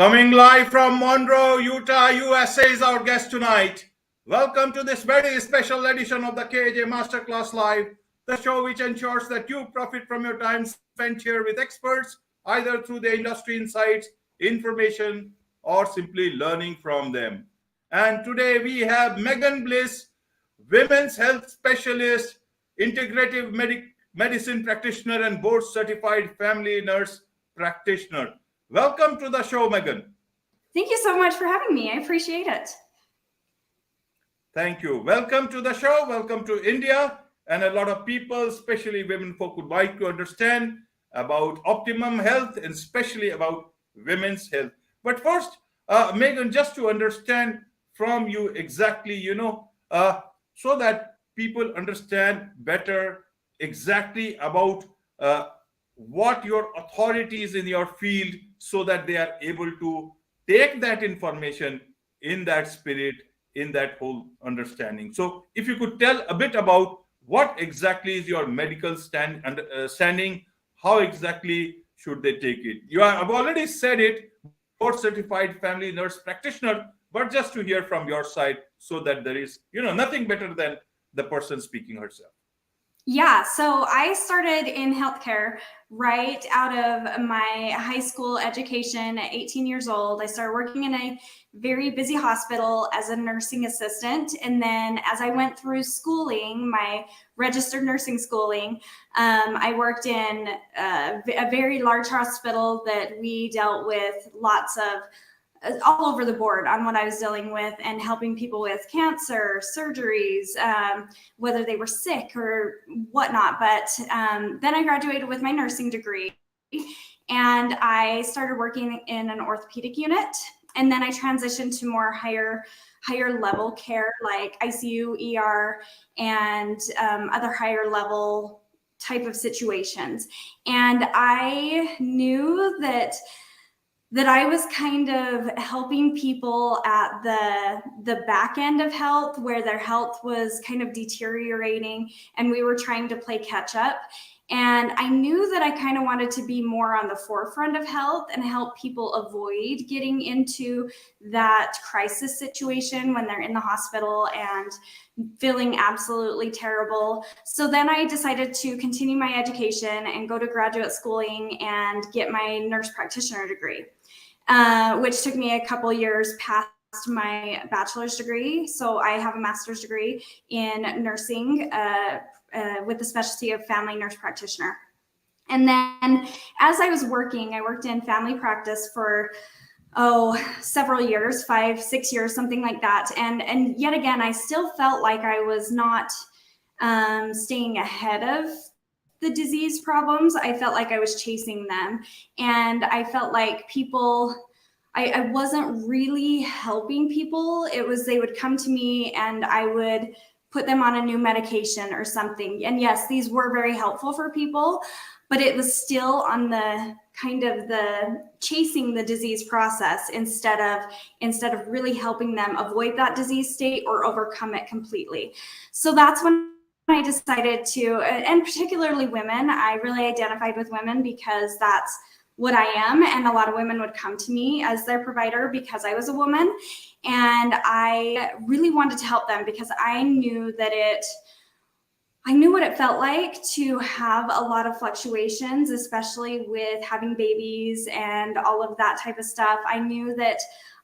Coming live from Monroe, Utah, USA is our guest tonight. Welcome to this very special edition of the KJ Masterclass Live, the show which ensures that you profit from your time spent here with experts, either through the industry insights, information, or simply learning from them. And today we have Megan Bliss, women's health specialist, integrative medicine practitioner, and board certified family nurse practitioner. Welcome to the show, Megan. Thank you so much for having me. I appreciate it. Thank you. Welcome to the show. Welcome to India. And a lot of people, especially women folk, would like to understand about optimum health and especially about women's health. But first, Megan, just to understand from you exactly, so that people understand better exactly about what your authority is in your field, so that they are able to take that information in that spirit, in that whole understanding. So if you could tell a bit about what exactly is your medical standing, how exactly should they take it? I've already said it, board certified family nurse practitioner, but just to hear from your side, so that there is, nothing better than the person speaking herself. Yeah, so I started in healthcare right out of my high school education at 18 years old. I started working in a very busy hospital as a nursing assistant. And then as I went through schooling, my registered nursing schooling, I worked in a very large hospital that we dealt with lots of all over the board on what I was dealing with and helping people with cancer, surgeries, whether they were sick or whatnot. But then I graduated with my nursing degree and I started working in an orthopedic unit. And then I transitioned to more higher level care like ICU, ER, and other higher level type of situations. And I knew that I was kind of helping people at the back end of health, where their health was kind of deteriorating and we were trying to play catch up. And I knew that I kind of wanted to be more on the forefront of health and help people avoid getting into that crisis situation when they're in the hospital and feeling absolutely terrible. So then I decided to continue my education and go to graduate schooling and get my nurse practitioner degree. Which took me a couple years past my bachelor's degree. So I have a master's degree in nursing with the specialty of family nurse practitioner. And then as I was working, I worked in family practice for several years, 5-6 years, something like that. And yet again, I still felt like I was not staying ahead of the disease problems. I felt like I was chasing them, and I felt like I wasn't really helping people. It was, they would come to me and I would put them on a new medication or something. And yes, these were very helpful for people, but it was still on the kind of the chasing the disease process instead of really helping them avoid that disease state or overcome it completely. So that's when I decided to, and particularly women, I really identified with women because that's what I am. And a lot of women would come to me as their provider because I was a woman. And I really wanted to help them because I knew what it felt like to have a lot of fluctuations, especially with having babies and all of that type of stuff. I knew that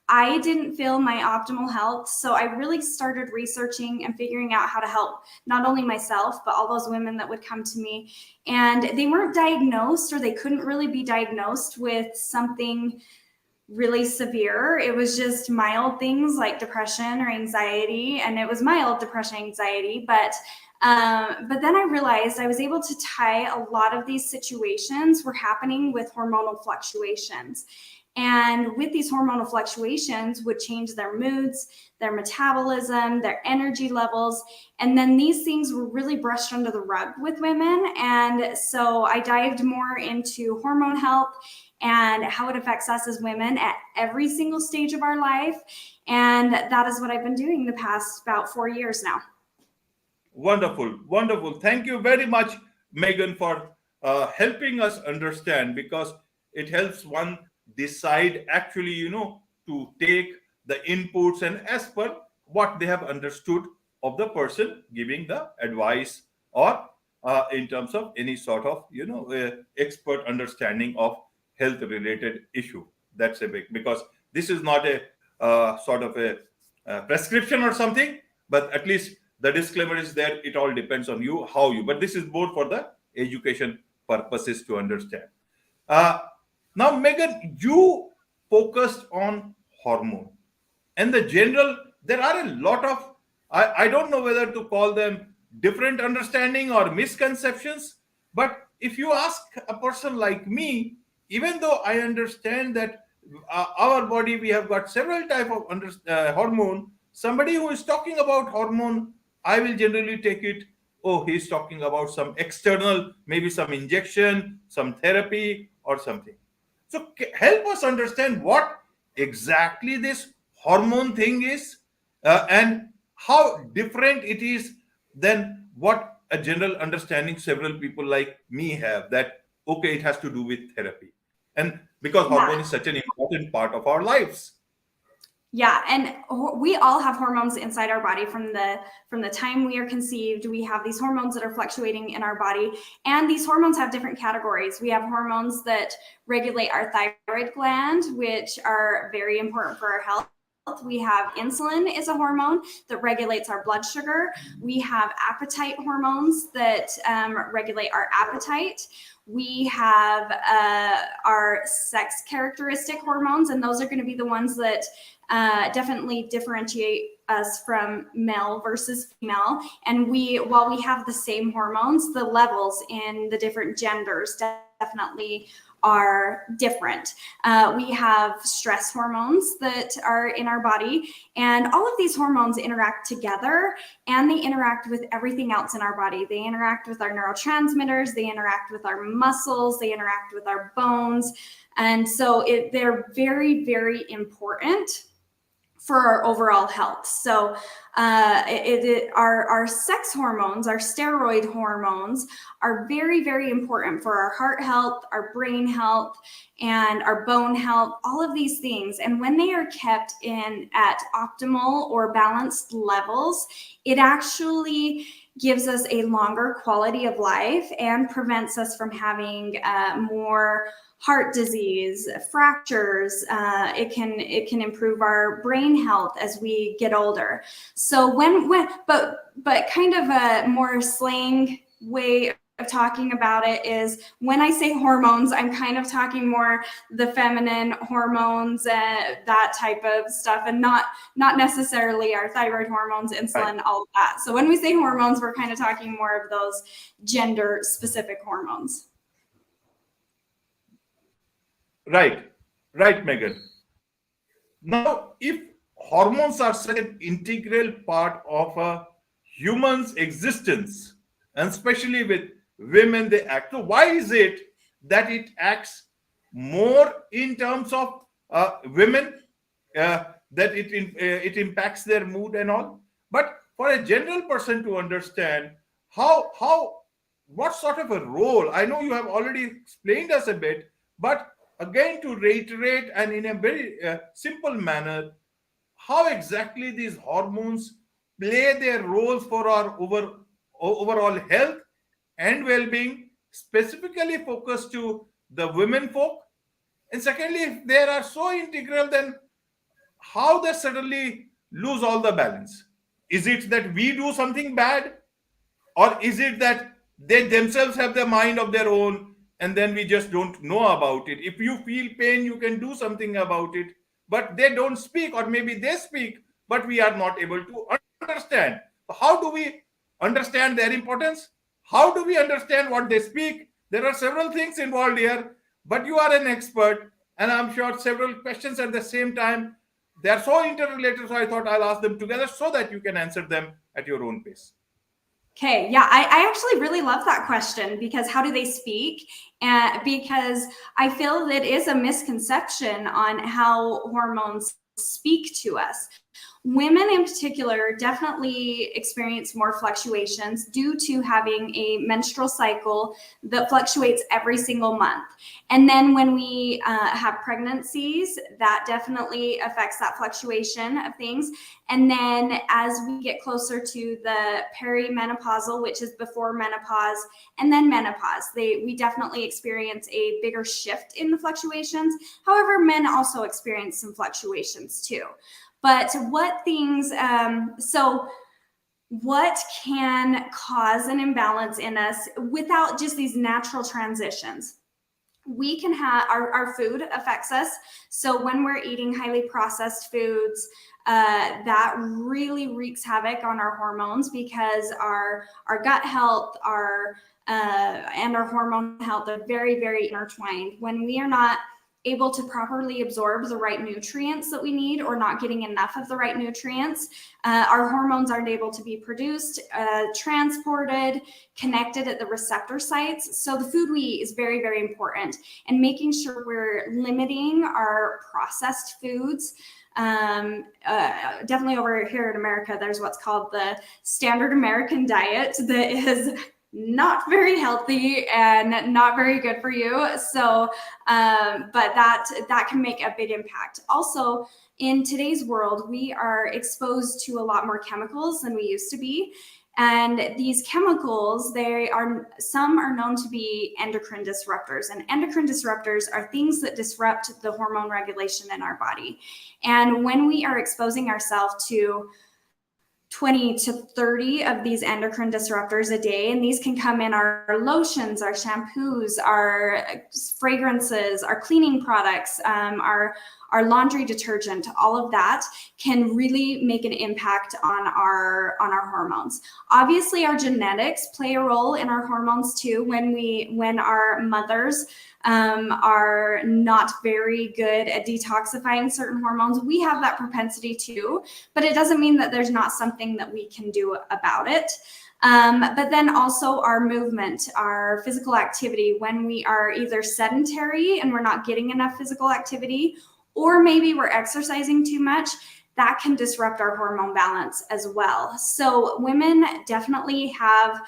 I didn't feel my optimal health. So I really started researching and figuring out how to help not only myself, but all those women that would come to me. And they weren't diagnosed, or they couldn't really be diagnosed with something really severe. It was just mild things like depression or anxiety. And it was mild depression, anxiety. But then I realized I was able to tie a lot of these situations were happening with hormonal fluctuations. And with these hormonal fluctuations would change their moods, their metabolism, their energy levels. And then these things were really brushed under the rug with women. And so I dived more into hormone health and how it affects us as women at every single stage of our life. And that is what I've been doing the past about 4 years now. Wonderful, wonderful. Thank you very much, Megan, for helping us understand, because it helps one decide actually, to take the inputs and as per what they have understood of the person giving the advice, or in terms of any sort of, expert understanding of health related issue. That's a big, because this is not a sort of a prescription or something, but at least the disclaimer is there. It all depends on you, how you, but this is more for the education purposes to understand. uh, Now, Megan, you focused on hormone and the general. There are a lot of, I don't know whether to call them different understanding or misconceptions, but if you ask a person like me, even though I understand that our body, we have got several type of hormone, somebody who is talking about hormone, I will generally take it, oh, he's talking about some external, maybe some injection, some therapy or something. So help us understand what exactly this hormone thing is, and how different it is than what a general understanding several people like me have, that okay, it has to do with therapy, and because Yeah. hormone is such an important part of our lives. Yeah, and we all have hormones inside our body from the time we are conceived. We have these hormones that are fluctuating in our body, and these hormones have different categories. We have hormones that regulate our thyroid gland, which are very important for our health. We have insulin is a hormone that regulates our blood sugar. We have appetite hormones that regulate our appetite. We have our sex characteristic hormones, and those are going to be the ones that definitely differentiate us from male versus female. And while we have the same hormones, the levels in the different genders definitely are different. We have stress hormones that are in our body, and all of these hormones interact together, and they interact with everything else in our body. They interact with our neurotransmitters, they interact with our muscles, they interact with our bones. And so they're very, very important for our overall health. So our sex hormones, our steroid hormones, are very, very important for our heart health, our brain health, and our bone health, all of these things. And when they are kept at optimal or balanced levels, it actually gives us a longer quality of life and prevents us from having more heart disease, fractures. It can improve our brain health as we get older. So but kind of a more slang way of talking about it is, when I say hormones, I'm kind of talking more the feminine hormones, that type of stuff, and not necessarily our thyroid hormones, insulin, all of that. So when we say hormones, we're kind of talking more of those gender specific hormones. Right, Megan. Now, if hormones are such an integral part of a human's existence, and especially with women, they act. So, why is it that it acts more in terms of women, that it impacts their mood and all? But for a general person to understand how what sort of a role, I know you have already explained us a bit, but again, to reiterate and in a very simple manner, how exactly these hormones play their roles for our overall health and well-being, specifically focused to the women folk. And secondly, if they are so integral, then how they suddenly lose all the balance? Is it that we do something bad, or is it that they themselves have the mind of their own and then we just don't know about it? If you feel pain, you can do something about it, but they don't speak, or maybe they speak, but we are not able to understand. How do we understand their importance? How do we understand what they speak? There are several things involved here, but you are an expert, and I'm sure several questions at the same time. They are so interrelated, so I thought I'll ask them together so that you can answer them at your own pace. Okay, yeah, I actually really love that question, because how do they speak? And because I feel that is a misconception on how hormones speak to us. Women in particular definitely experience more fluctuations due to having a menstrual cycle that fluctuates every single month. And then when we have pregnancies, that definitely affects that fluctuation of things. And then as we get closer to the perimenopausal, which is before menopause, and then menopause, we definitely experience a bigger shift in the fluctuations. However, men also experience some fluctuations too. But what things, what can cause an imbalance in us without just these natural transitions? We can have our food affects us. So when we're eating highly processed foods, that really wreaks havoc on our hormones, because our gut health, and our hormone health are very, very intertwined. When we are not able to properly absorb the right nutrients that we need, or not getting enough of the right nutrients, our hormones aren't able to be produced, transported, connected at the receptor sites. So the food we eat is very, very important, and making sure we're limiting our processed foods. Definitely over here in America, there's what's called the standard American diet that is not very healthy and not very good for you. So, but that can make a big impact. Also, in today's world, we are exposed to a lot more chemicals than we used to be. And these chemicals, some are known to be endocrine disruptors. And endocrine disruptors are things that disrupt the hormone regulation in our body. And when we are exposing ourselves to 20 to 30 of these endocrine disruptors a day, and these can come in our lotions, our shampoos, our fragrances, our cleaning products, our laundry detergent, all of that can really make an impact on our hormones. Obviously, our genetics play a role in our hormones too. When our mothers are not very good at detoxifying certain hormones, we have that propensity too, but it doesn't mean that there's not something that we can do about it. But then also our movement, our physical activity, when we are either sedentary and we're not getting enough physical activity, or maybe we're exercising too much, that can disrupt our hormone balance as well. So women definitely have,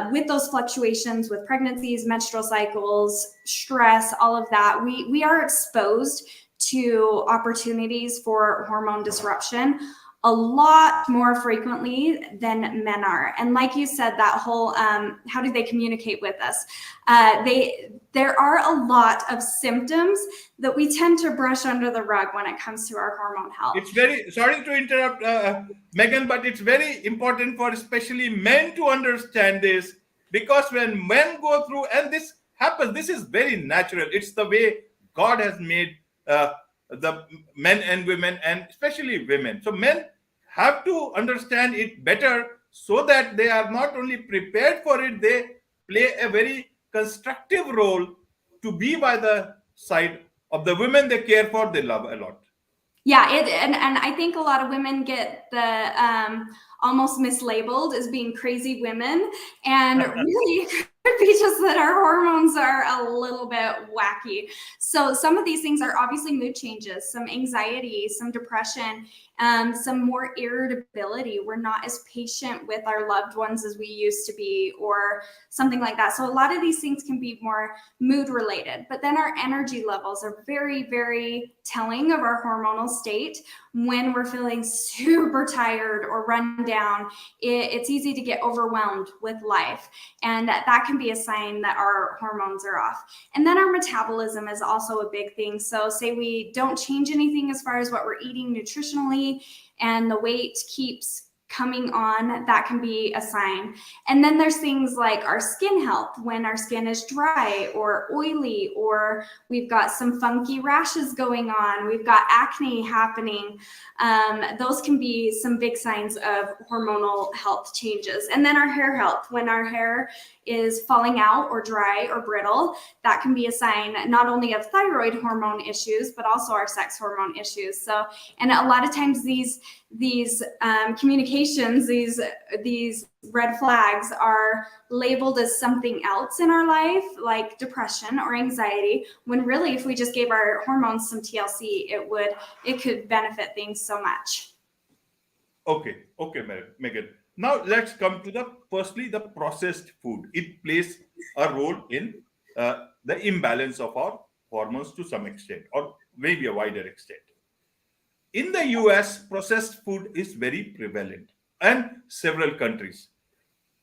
with those fluctuations with pregnancies, menstrual cycles, stress, all of that, we are exposed to opportunities for hormone disruption a lot more frequently than men are. And like you said, that whole, how do they communicate with us? There are a lot of symptoms that we tend to brush under the rug when it comes to our hormone health. It's very, sorry to interrupt, Megan, but it's very important for especially men to understand this, because when men go through, and this happens, this is very natural. It's the way God has made the men and women, and especially women. So men have to understand it better, so that they are not only prepared for it, they play a very constructive role to be by the side of the women they care for, they love a lot. Yeah, and I think a lot of women get the almost mislabeled as being crazy women, and really could be just that our hormones are a little bit wacky. So some of these things are obviously mood changes, some anxiety, some depression, some more irritability. We're not as patient with our loved ones as we used to be, or something like that. So a lot of these things can be more mood related, but then our energy levels are very, very telling of our hormonal state. When we're feeling super tired or run down, it's easy to get overwhelmed with life. And that can be a sign that our hormones are off. And then our metabolism is also a big thing. So say we don't change anything as far as what we're eating nutritionally, and the weight keeps coming on, that can be a sign. And then there's things like our skin health, when our skin is dry or oily, or we've got some funky rashes going on, we've got acne happening. Those can be some big signs of hormonal health changes. And then our hair health, when our hair is falling out or dry or brittle, that can be a sign not only of thyroid hormone issues, but also our sex hormone issues. So, and a lot of times these communications indications, these red flags are labeled as something else in our life, like depression or anxiety, when really if we just gave our hormones some TLC, it could benefit things so much. Okay, Megan. Now let's come to the firstly the processed food. It plays a role in the imbalance of our hormones to some extent, or maybe a wider extent. In the US, processed food is very prevalent, and several countries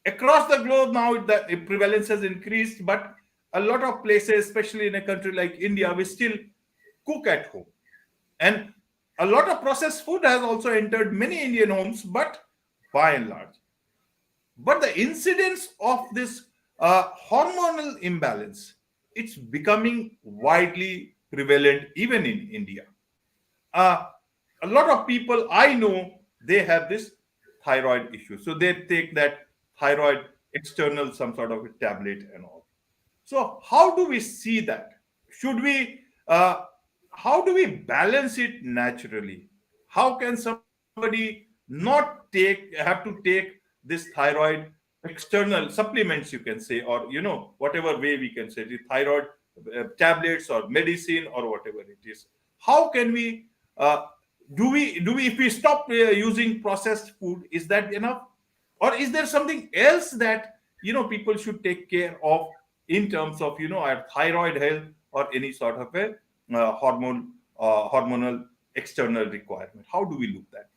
across the globe now the prevalence has increased. But a lot of places, especially in a country like India, we still cook at home, and a lot of processed food has also entered many Indian homes, but by and large. But the incidence of this hormonal imbalance, it's becoming widely prevalent even in India. Uh, a lot of people I know, they have this thyroid issue, so they take that thyroid external some sort of a tablet and all. So how do we see that? Should we? How do we balance it naturally? How can somebody not have to take this thyroid external supplements, you can say, or whatever way we can say the thyroid tablets or medicine or whatever it is? How can we? Do we if we stop using processed food, is that enough, or is there something else that people should take care of in terms of our thyroid health or any sort of a hormonal external requirement? How do we look at?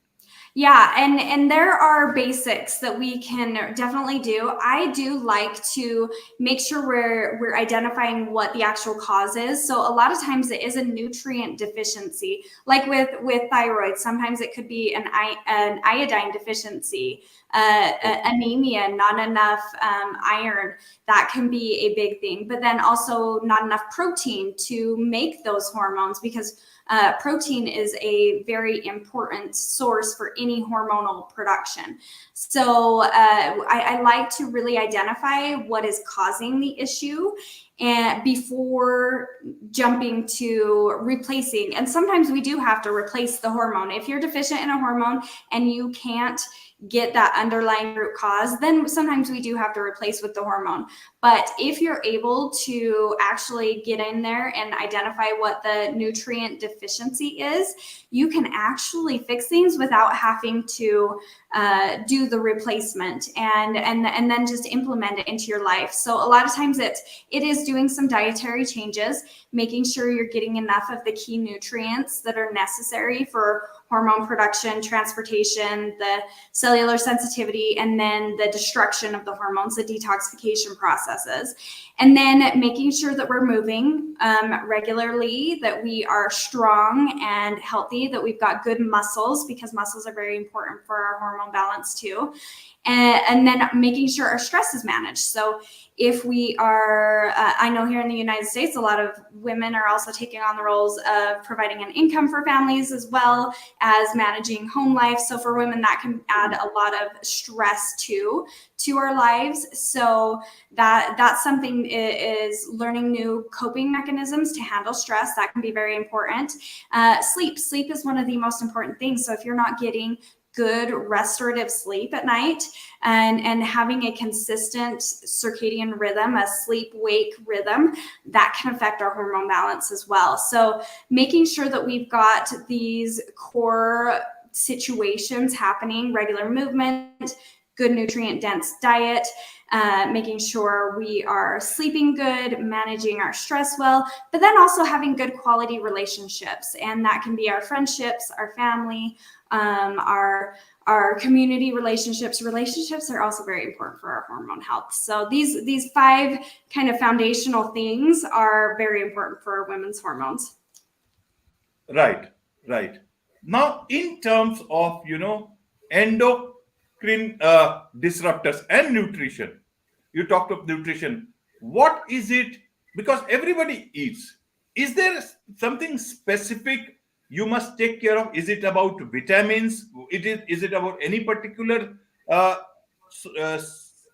Yeah, and there are basics that we can definitely do. I do like to make sure we're identifying what the actual cause is. So a lot of times it is a nutrient deficiency, like with thyroid. Sometimes it could be an iodine deficiency, anemia, not enough iron. That can be a big thing. But then also not enough protein to make those hormones, because protein is a very important source for any hormonal production. So I like to really identify what is causing the issue and before jumping to replacing. And sometimes we do have to replace the hormone. If you're deficient in a hormone and you can't get that underlying root cause, then sometimes we do have to replace with the hormone. But if you're able to actually get in there and identify what the nutrient deficiency is, you can actually fix things without having to do the replacement and then just implement it into your life. So a lot of times it is doing some dietary changes, making sure you're getting enough of the key nutrients that are necessary for hormone production, transportation, the cellular sensitivity, and then the destruction of the hormones, the detoxification processes. And then making sure that we're moving regularly, that we are strong and healthy, that we've got good muscles, because muscles are very important for our hormone balance too. And then making sure our stress is managed. So if we are, I know here in the United States, a lot of women are also taking on the roles of providing an income for families as well as managing home life. So for women, that can add a lot of stress to our lives. So that's something, is learning new coping mechanisms to handle stress. That can be very important. Sleep is one of the most important things. So if you're not getting good restorative sleep at night and having a consistent circadian rhythm, a sleep-wake rhythm, that can affect our hormone balance as well. So making sure that we've got these core situations happening: regular movement, good nutrient-dense diet, making sure we are sleeping good, managing our stress well, but then also having good quality relationships. And that can be our friendships, our family, our community relationships. Relationships are also very important for our hormone health. So these 5 kind of foundational things are very important for women's hormones. Right. Now, in terms of endocrine disruptors and nutrition, you talked of nutrition. What is it? Because everybody eats. Is there something specific you must take care of? Is it about vitamins? Is it about any particular uh,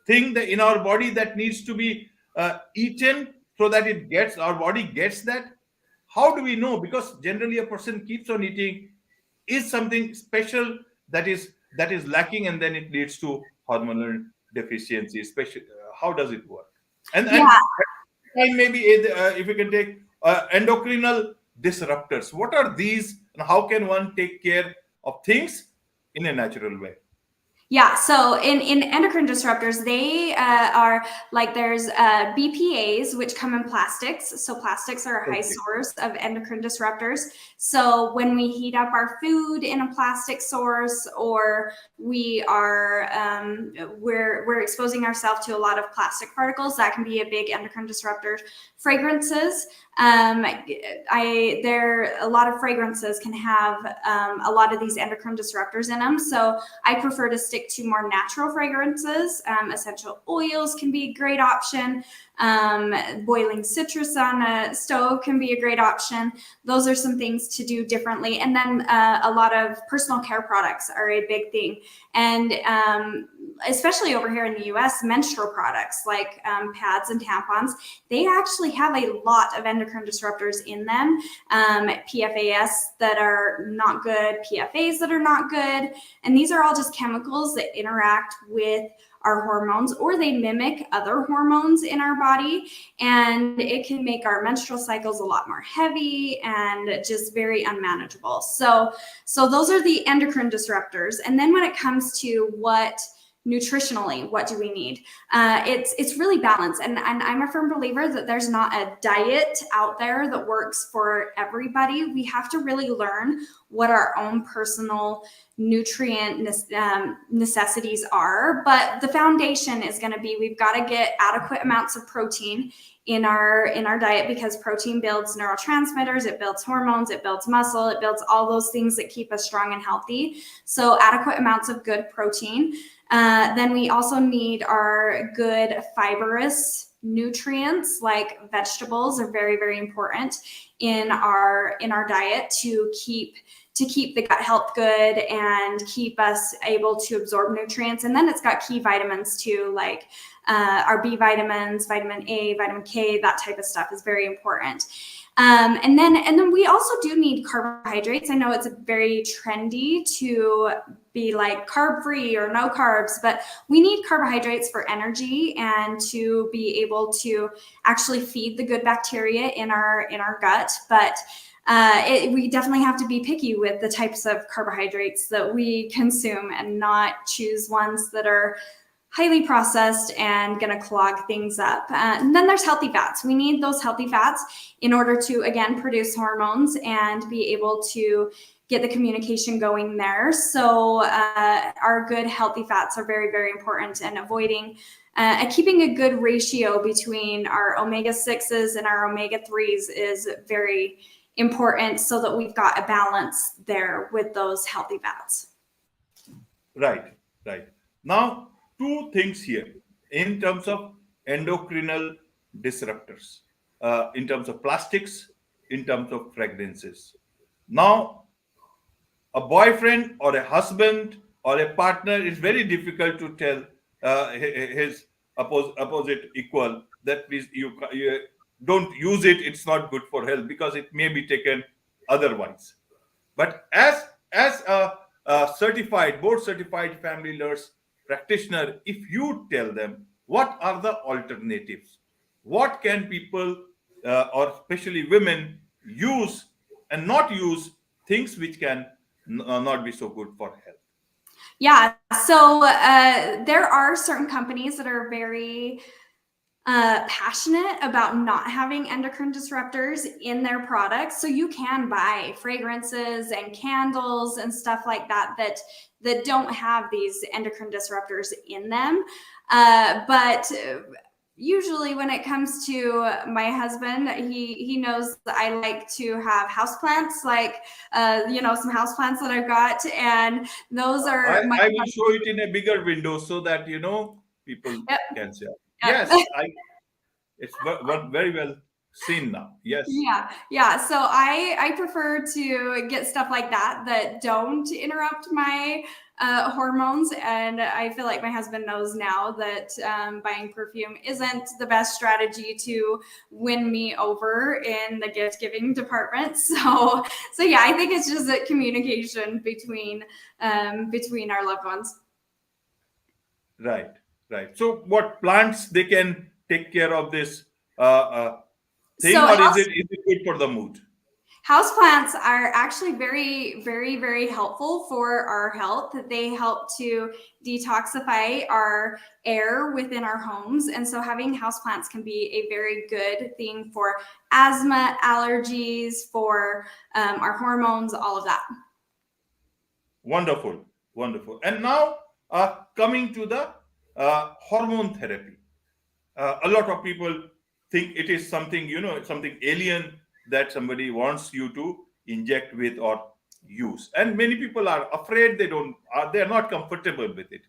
thing that in our body that needs to be eaten so that our body gets that? How do we know? Because generally a person keeps on eating. Is something special that is that is lacking, and then it leads to hormonal deficiency. Especially, how does it work? And Yeah. and maybe if you can take endocrinal disruptors. What are these, and how can one take care of things in a natural way? Yeah, so in endocrine disruptors, they are like there's BPAs, which come in plastics. So plastics are a high Okay. source of endocrine disruptors. So when we heat up our food in a plastic source, or we're exposing ourselves to a lot of plastic particles, that can be a big endocrine disruptor. Fragrances, a lot of fragrances can have a lot of these endocrine disruptors in them. So I prefer to stick to more natural fragrances. Essential oils can be a great option. Boiling citrus on a stove can be a great option. Those are some things to do differently. And then a lot of personal care products are a big thing. And especially over here in the US, menstrual products like pads and tampons, they actually have a lot of endocrine disruptors in them. PFAS that are not good, PFAs that are not good. And these are all just chemicals that interact with our hormones, or they mimic other hormones in our body, and it can make our menstrual cycles a lot more heavy and just very unmanageable. So those are the endocrine disruptors. And then when it comes to nutritionally, what do we need? It's really balanced, and I'm a firm believer that there's not a diet out there that works for everybody. We have to really learn what our own personal nutrient necessities are, but the foundation is going to be, we've got to get adequate amounts of protein in our diet, because protein builds neurotransmitters, it builds hormones, it builds muscle, it builds all those things that keep us strong and healthy. So adequate amounts of good protein. Then we also need our good fibrous nutrients, like vegetables are very, very important in our diet to keep the gut health good and keep us able to absorb nutrients. And then it's got key vitamins too, like our B vitamins, vitamin A, vitamin K, that type of stuff is very important. And then we also do need carbohydrates. I know it's very trendy to be like carb free or no carbs, but we need carbohydrates for energy and to be able to actually feed the good bacteria in our gut. But we definitely have to be picky with the types of carbohydrates that we consume and not choose ones that are highly processed and going to clog things up. And then there's healthy fats. We need those healthy fats in order to, again, produce hormones and be able to get the communication going there. So our good healthy fats are very, very important, and avoiding keeping a good ratio between our omega-6s and our omega-3s is very important, so that we've got a balance there with those healthy fats. Right, right. Now, two things here in terms of endocrinal disruptors, in terms of plastics, in terms of fragrances. Now, a boyfriend or a husband or a partner, it's very difficult to tell his opposite equal that please you don't use it, it's not good for health, because it may be taken otherwise. But as a certified, board certified family nurse practitioner, if you tell them what are the alternatives, what can people or especially women use and not use things which can not be so good for health? Yeah, so there are certain companies that are very passionate about not having endocrine disruptors in their products. So you can buy fragrances and candles and stuff like that don't have these endocrine disruptors in them. But usually when it comes to my husband, he knows that I like to have houseplants, like some houseplants that I've got, and those are I will show it in a bigger window so that people Yep. can see. Yep. Yes, it's very well seen now. Yes. Yeah. So I prefer to get stuff like that don't interrupt my hormones. And I feel like my husband knows now that buying perfume isn't the best strategy to win me over in the gift giving department. So yeah, I think it's just a communication between our loved ones. Right, right. So, what plants they can take care of this thing, So or is it good for the mood? houseplants are actually very, very, very helpful for our health. They help to detoxify our air within our homes. And so having houseplants can be a very good thing for asthma, allergies, for our hormones, all of that. Wonderful, wonderful. And now, coming to the hormone therapy. A lot of people think it is something, something alien that somebody wants you to inject with or use. And many people are afraid, they're not comfortable with it.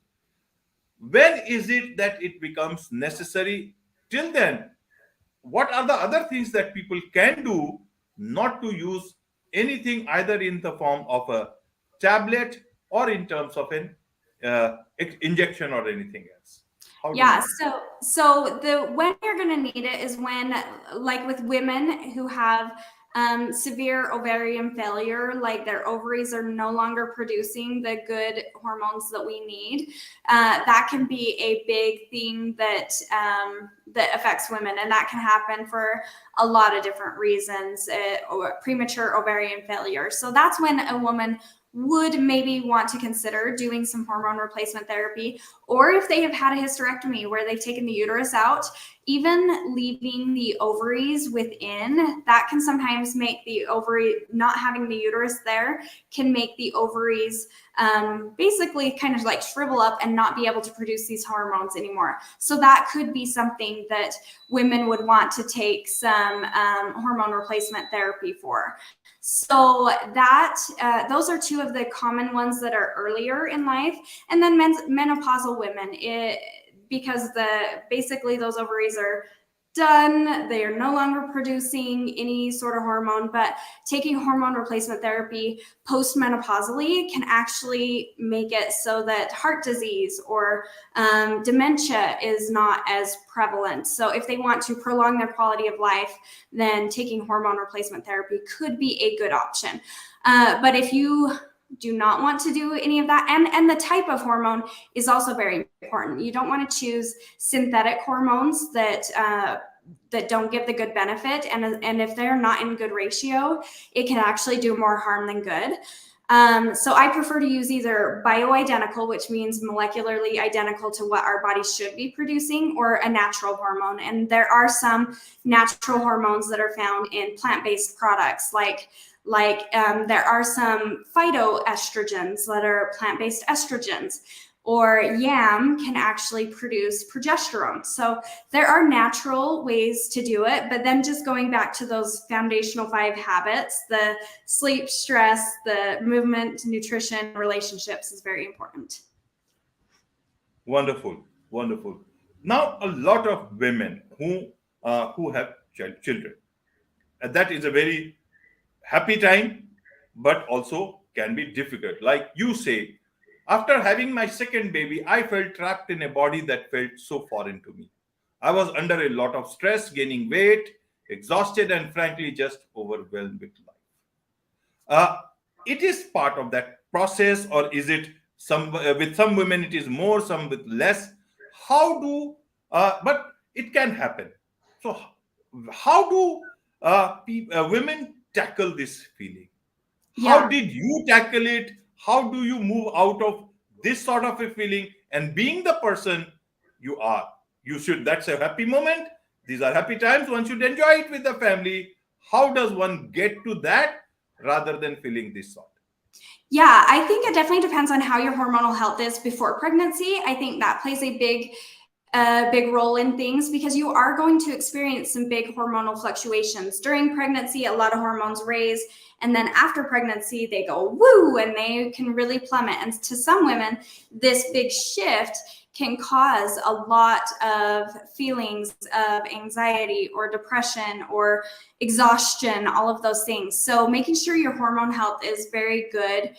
When is it that it becomes necessary? Till then, what are the other things that people can do not to use anything either in the form of a tablet or in terms of an injection or anything else? How do Yeah, we? so the when you're going to need it is when, like with women who have severe ovarian failure, like their ovaries are no longer producing the good hormones that we need. That can be a big thing that that affects women, and that can happen for a lot of different reasons. Or premature ovarian failure. So that's when a woman would maybe want to consider doing some hormone replacement therapy, or if they have had a hysterectomy where they've taken the uterus out, even leaving the ovaries within, that can sometimes make the ovary, not having the uterus there, can make the ovaries basically kind of like shrivel up and not be able to produce these hormones anymore. So that could be something that women would want to take some hormone replacement therapy for. So that those are two of the common ones that are earlier in life. And then menopausal women, because basically those ovaries are done, they are no longer producing any sort of hormone, but taking hormone replacement therapy postmenopausally can actually make it so that heart disease or dementia is not as prevalent. So if they want to prolong their quality of life, then taking hormone replacement therapy could be a good option. But if you do not want to do any of that, and the type of hormone is also very important. You don't want to choose synthetic hormones that don't give the good benefit, and if they're not in good ratio, it can actually do more harm than good. So I prefer to use either bioidentical, which means molecularly identical to what our body should be producing, or a natural hormone. And there are some natural hormones that are found in plant-based products, like there are some phytoestrogens that are plant-based estrogens, or yam can actually produce progesterone. So there are natural ways to do it, but then just going back to those foundational 5 habits, the sleep, stress, the movement, nutrition, relationships is very important. Wonderful, wonderful. Now, a lot of women who have children, and that is a very happy time, but also can be difficult. Like you say, after having my second baby, I felt trapped in a body that felt so foreign to me. I was under a lot of stress, gaining weight, exhausted, and frankly, just overwhelmed with life. Uh, it is part of that process, or is it some with some women it is more, some with less? How do but it can happen. So, how do women tackle this feeling? How Yeah. did you tackle it? How do you move out of this sort of a feeling and being the person you are? You should, that's a happy moment. These are happy times. One should enjoy it with the family. How does one get to that rather than feeling this sort? Yeah, I think it definitely depends on how your hormonal health is before pregnancy. I think that plays a big role in things, because you are going to experience some big hormonal fluctuations. During pregnancy, a lot of hormones raise, and then after pregnancy, they go woo, and they can really plummet. And to some women, this big shift can cause a lot of feelings of anxiety or depression or exhaustion, all of those things. So making sure your hormone health is very good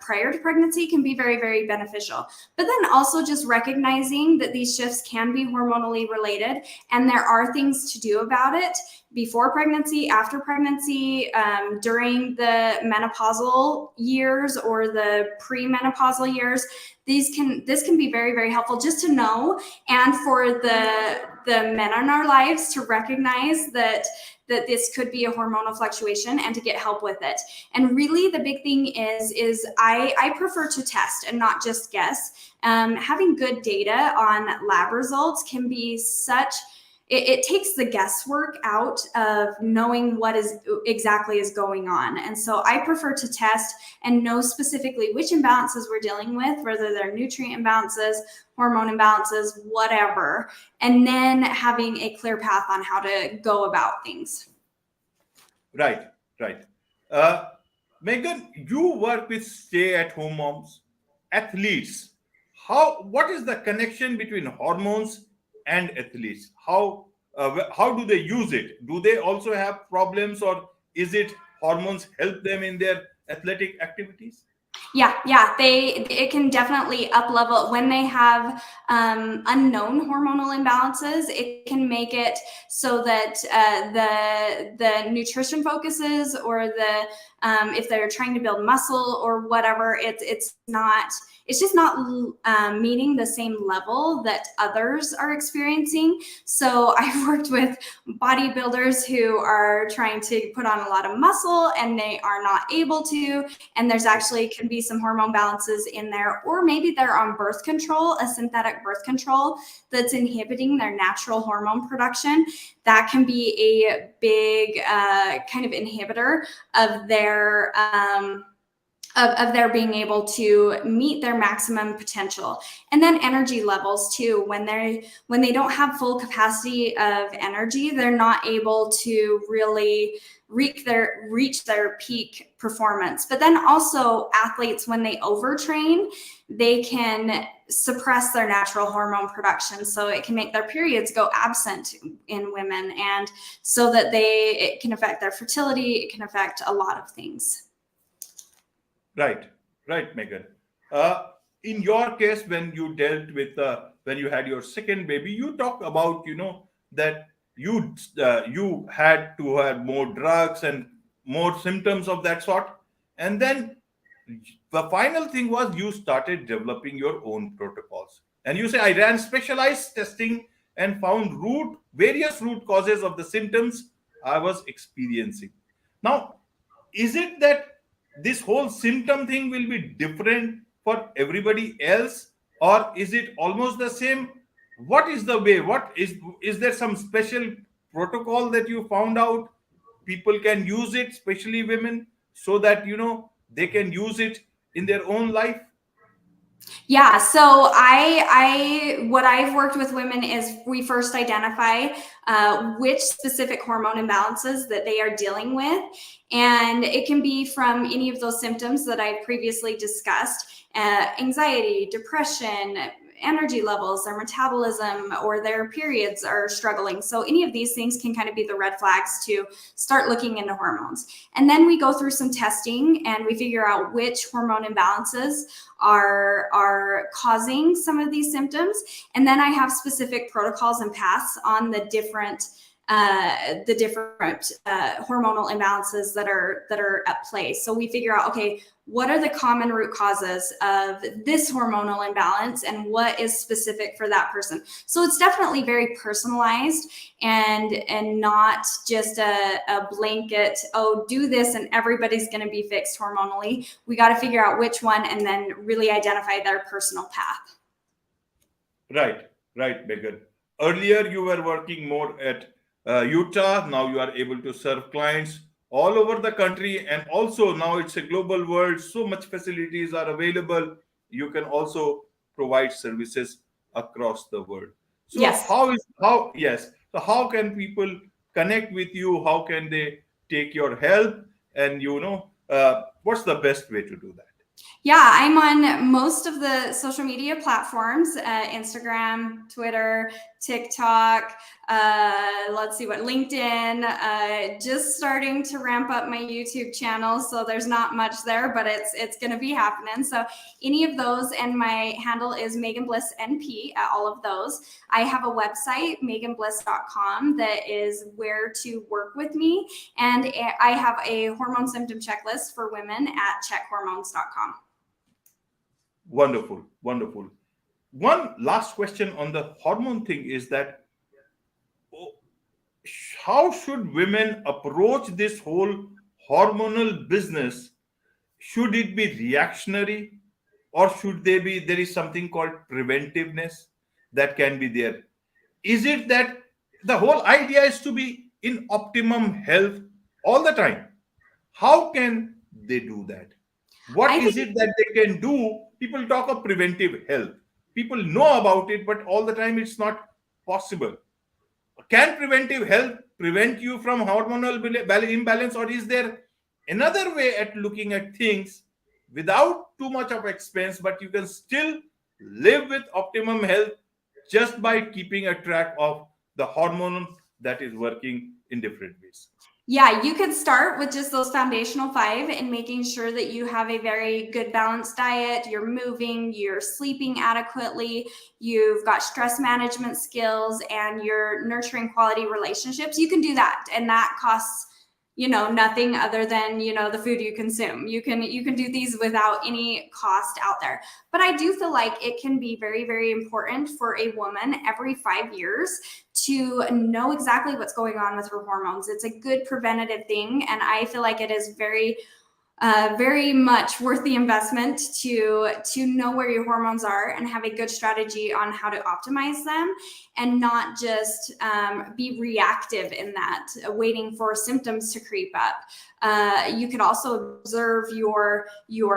prior to pregnancy can be very, very beneficial. But then also just recognizing that these shifts can be hormonally related and there are things to do about it before pregnancy, after pregnancy, during the menopausal years or the premenopausal years. This can be very, very helpful just to know, and for the men in our lives to recognize that this could be a hormonal fluctuation and to get help with it. And really the big thing is I prefer to test and not just guess. Having good data on lab results can be it takes the guesswork out of knowing what is exactly is going on. And so I prefer to test and know specifically which imbalances we're dealing with, whether they're nutrient imbalances, hormone imbalances, whatever, and then having a clear path on how to go about things. Right, right. Uh, Megan, you work with stay-at-home moms, athletes. What is the connection between hormones and athletes? How do they use it? Do they also have problems, or is it hormones help them in their athletic activities? Yeah, it can definitely up level when they have unknown hormonal imbalances. It can make it so that the nutrition focuses, or the if they're trying to build muscle or whatever, it's just not meeting the same level that others are experiencing. So I've worked with bodybuilders who are trying to put on a lot of muscle and they are not able to, and there's actually can be some hormone balances in there, or maybe they're on birth control, a synthetic birth control that's inhibiting their natural hormone production. That can be a big kind of inhibitor of their of their being able to meet their maximum potential. And then energy levels too. When they don't have full capacity of energy, they're not able to really reach their peak performance. But then also athletes, when they overtrain, they can suppress their natural hormone production. So it can make their periods go absent in women, and so that it can affect their fertility. It can affect a lot of things. Right, right, Megan. Uh, in your case, when you dealt with when you had your second baby, you talk about that you had to have more drugs and more symptoms of that sort, and then the final thing was you started developing your own protocols, and you say I ran specialized testing and found various root causes of the symptoms I was experiencing. Now, is it that this whole symptom thing will be different for everybody else, or is it almost the same? What is the way? Is there some special protocol that you found out people can use it, especially women, so that they can use it in their own life? Yeah, so what I've worked with women is we first identify which specific hormone imbalances that they are dealing with, and it can be from any of those symptoms that I previously discussed: anxiety, depression, energy levels, their metabolism, or their periods are struggling. So any of these things can kind of be the red flags to start looking into hormones. And then we go through some testing and we figure out which hormone imbalances are causing some of these symptoms. And then I have specific protocols and paths on the different hormonal imbalances that are at play. So we figure out, okay, what are the common root causes of this hormonal imbalance and what is specific for that person? So it's definitely very personalized and not just a blanket, oh, do this and everybody's going to be fixed hormonally. We got to figure out which one and then really identify their personal path. Right, Megan. Earlier, you were working more at Utah. Now you are able to serve clients all over the country, and also now it's a global world. So much facilities are available. You can also provide services across the world. So Yes. yes. So how can people connect with you? How can they take your help? And what's the best way to do that? Yeah, I'm on most of the social media platforms, Instagram, Twitter, TikTok, let's see what, LinkedIn, just starting to ramp up my YouTube channel. So there's not much there, but it's going to be happening. So any of those, and my handle is Megan Bliss NP at all of those. I have a website, meganbliss.com, that is where to work with me. And I have a hormone symptom checklist for women at checkhormones.com. Wonderful, wonderful. One last question on the hormone thing is that, oh, how should women approach this whole hormonal business? Should it be reactionary, or should there is something called preventiveness that can be there? Is it that the whole idea is to be in optimum health all the time? How can they do that? What I is think it that they can do? People talk of preventive health. People know about it, but all the time it's not possible. Can preventive health prevent you from hormonal imbalance, or is there another way at looking at things without too much of expense, but you can still live with optimum health just by keeping a track of the hormone that is working in different ways? Yeah, you could start with just those foundational 5 and making sure that you have a very good balanced diet, you're moving, you're sleeping adequately, you've got stress management skills, and you're nurturing quality relationships. You can do that, and that costs nothing other than the food you consume. You can do these without any cost out there. But I do feel like it can be very, very important for a woman every 5 years to know exactly what's going on with her hormones. It's a good preventative thing, and I feel like it is very much worth the investment to know where your hormones are and have a good strategy on how to optimize them, and not just be reactive in that, waiting for symptoms to creep up. You could also observe your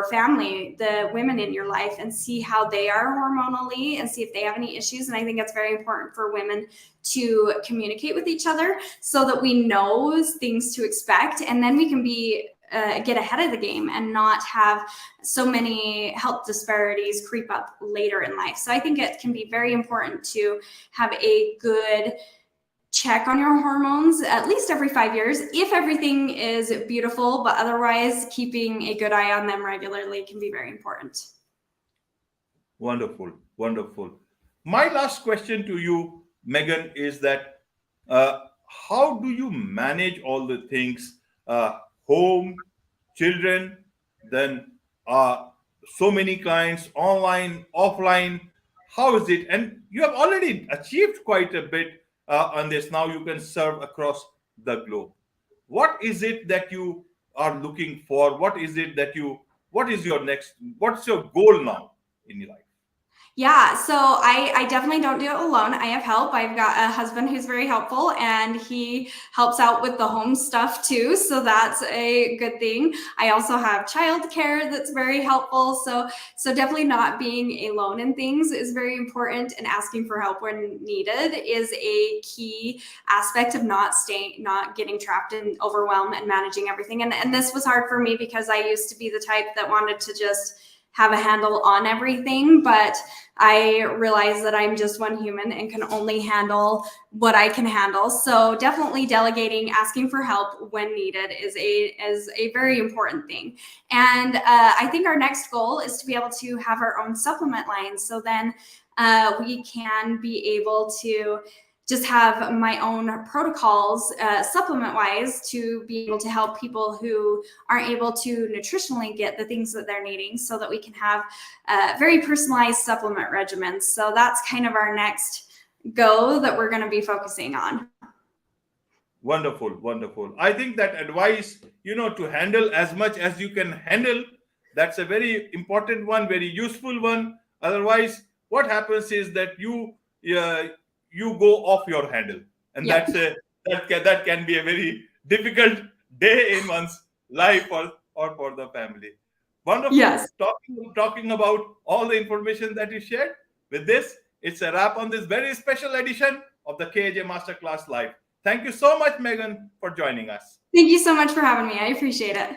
family, the women in your life, and see how they are hormonally and see if they have any issues. And I think it's very important for women to communicate with each other so that we know things to expect, and then we can get ahead of the game and not have so many health disparities creep up later in life. So I think it can be very important to have a good check on your hormones at least every 5 years, if everything is beautiful, but otherwise keeping a good eye on them regularly can be very important. Wonderful, wonderful. My last question to you, Megan, is that uh, how do you manage all the things, home, children, then so many clients, online, offline? How is it? And you have already achieved quite a bit on this. Now you can serve across the globe. What is it that you are looking for? What is your next, what's your goal now in your life? Yeah, so I definitely don't do it alone. I have help. I've got a husband who's very helpful, and he helps out with the home stuff too. So that's a good thing. I also have childcare that's very helpful. So definitely not being alone in things is very important, and asking for help when needed is a key aspect of not getting trapped and overwhelmed and managing everything. And this was hard for me because I used to be the type that wanted to just have a handle on everything, but I realize that I'm just one human and can only handle what I can handle. So definitely delegating, asking for help when needed is a very important thing. And I think our next goal is to be able to have our own supplement line. So then we can be able to just have my own protocols supplement wise to be able to help people who aren't able to nutritionally get the things that they're needing, so that we can have very personalized supplement regimens. So that's kind of our next go that we're going to be focusing on. Wonderful, wonderful. I think that advice, to handle as much as you can handle, that's a very important one, very useful one. Otherwise, what happens is that you go off your handle, and Yep. that can be a very difficult day in one's life, or for the family. Wonderful Yes. talking about all the information that you shared. With this, it's a wrap on this very special edition of the KJ Masterclass Live. Thank you so much, Megan, for joining us. Thank you so much for having me. I appreciate it.